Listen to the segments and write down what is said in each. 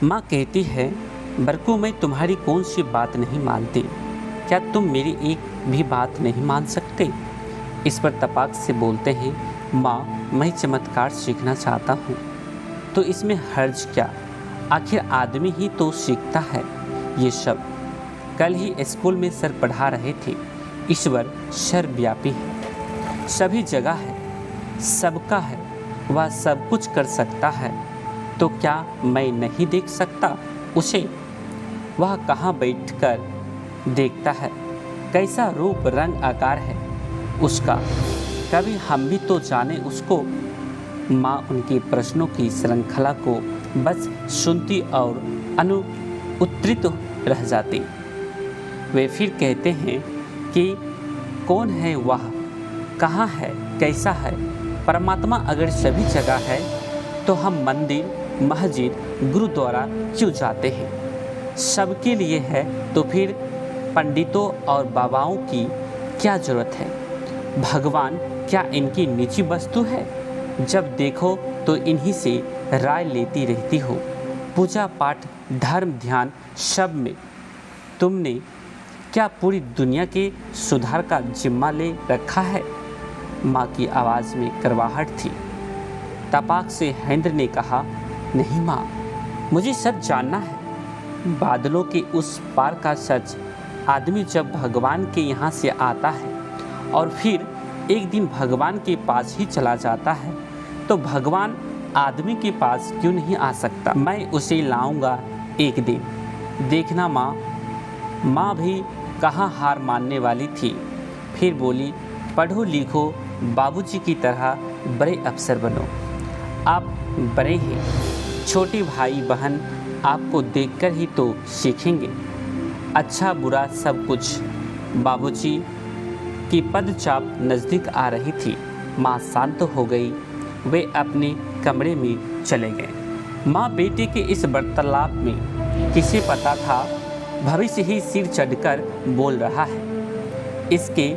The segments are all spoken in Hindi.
माँ कहती है, बरकू मैं तुम्हारी कौन सी बात नहीं मानती, क्या तुम मेरी एक भी बात नहीं मान सकते। इस पर तपाक से बोलते हैं, माँ मैं चमत्कार सीखना चाहता हूँ। तो इसमें हर्ज क्या, आखिर आदमी ही तो सीखता है ये सब। कल ही स्कूल में सर पढ़ा रहे थे, ईश्वर सर्वव्यापी है, सभी जगह है, सबका है, वह सब कुछ कर सकता है, तो क्या मैं नहीं देख सकता उसे। वह कहाँ बैठकर देखता है, कैसा रूप रंग आकार है उसका, कभी हम भी तो जाने उसको। माँ उनके प्रश्नों की श्रृंखला को बस सुनती और अनुत्तरित रह जाती। वे फिर कहते हैं कि कौन है वह, कहाँ है, कैसा है। परमात्मा अगर सभी जगह है तो हम मंदिर, मस्जिद, गुरुद्वारा क्यों जाते हैं। सबके लिए है तो फिर पंडितों और बाबाओं की क्या ज़रूरत है। भगवान क्या इनकी निजी वस्तु है। जब देखो तो इन्हीं से राय लेती रहती हो। पूजा पाठ, धर्म, ध्यान सब में तुमने क्या पूरी दुनिया के सुधार का जिम्मा ले रखा है। माँ की आवाज़ में करवाहट थी। तपाक से हेंद्र ने कहा, नहीं माँ, मुझे सच जानना है। बादलों के उस पार का सच। आदमी जब भगवान के यहाँ से आता है और फिर एक दिन भगवान के पास ही चला जाता है, तो भगवान आदमी के पास क्यों नहीं आ सकता। मैं उसे लाऊंगा एक दिन, देखना माँ। माँ भी कहाँ हार मानने वाली थी। फिर बोली, पढ़ो लिखो, बाबूजी की तरह बड़े अफसर बनो। आप बड़े हैं, छोटे भाई बहन आपको देखकर ही तो सीखेंगे, अच्छा बुरा सब कुछ। बाबूजी की पदचाप नज़दीक आ रही थी। माँ शांत हो गई। वे अपने कमरे में चले गए। माँ बेटे के इस वार्तालाप में किसे पता था भविष्य ही सिर चढ़कर बोल रहा है। इसके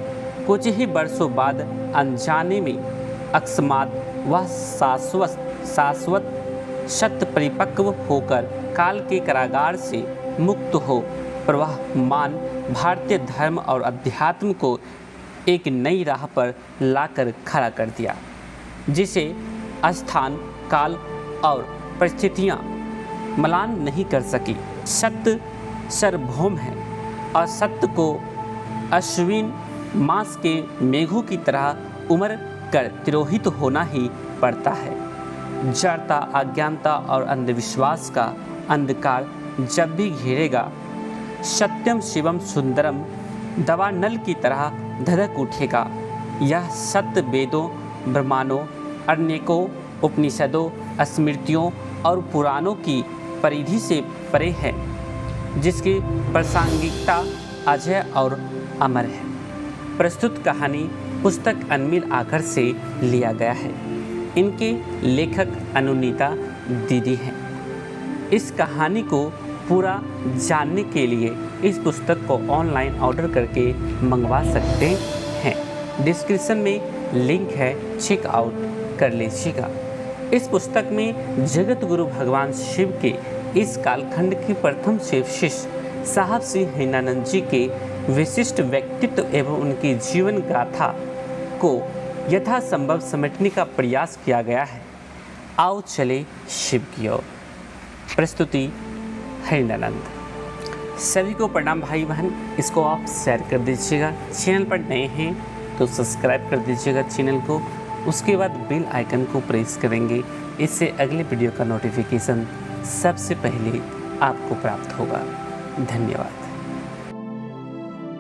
कुछ ही वर्षों बाद अनजाने में अकस्मात वह शाश्वत शत परिपक्व होकर काल के कारागार से मुक्त हो प्रवाहमान भारतीय धर्म और अध्यात्म को एक नई राह पर लाकर खड़ा कर दिया, जिसे स्थान, काल और परिस्थितियाँ मलान नहीं कर सकी। सत्य सार्वभौम है और सत्य को अश्विन मास के मेघों की तरह उमड़ कर तिरोहित होना ही पड़ता है। जड़ता, अज्ञानता और अंधविश्वास का अंधकार जब भी घेरेगा, सत्यम शिवम सुंदरम दवानल की तरह धधक उठेगा। यह सत्य वेदों, ब्रह्मांडों, अनेकों उपनिषदों, स्मृतियों और पुराणों की परिधि से परे है, जिसकी प्रासंगिकता अजय और अमर है। प्रस्तुत कहानी पुस्तक अनमिल आकर से लिया गया है। इनके लेखक अनुनीता दीदी हैं। इस कहानी को पूरा जानने के लिए इस पुस्तक को ऑनलाइन ऑर्डर करके मंगवा सकते हैं। डिस्क्रिप्शन में लिंक है, चेक आउट कर लीजिएगा। इस पुस्तक में जगत गुरु भगवान शिव के इस कालखंड की प्रथम शिष्य साहब सिंह हीनानंद जी के विशिष्ट व्यक्तित्व एवं उनकी जीवन गाथा को यथासंभव समेटने का प्रयास किया गया है। आओ चले शिव की ओर। प्रस्तुति हीनानंद। सभी को प्रणाम भाई बहन। इसको आप शेयर कर दीजिएगा। चैनल पर नए हैं तो सब्सक्राइब कर दीजिएगा चैनल को। उसके बाद बेल आइकन को प्रेस करेंगे, इससे अगले वीडियो का नोटिफिकेशन सबसे पहले आपको प्राप्त होगा। धन्यवाद।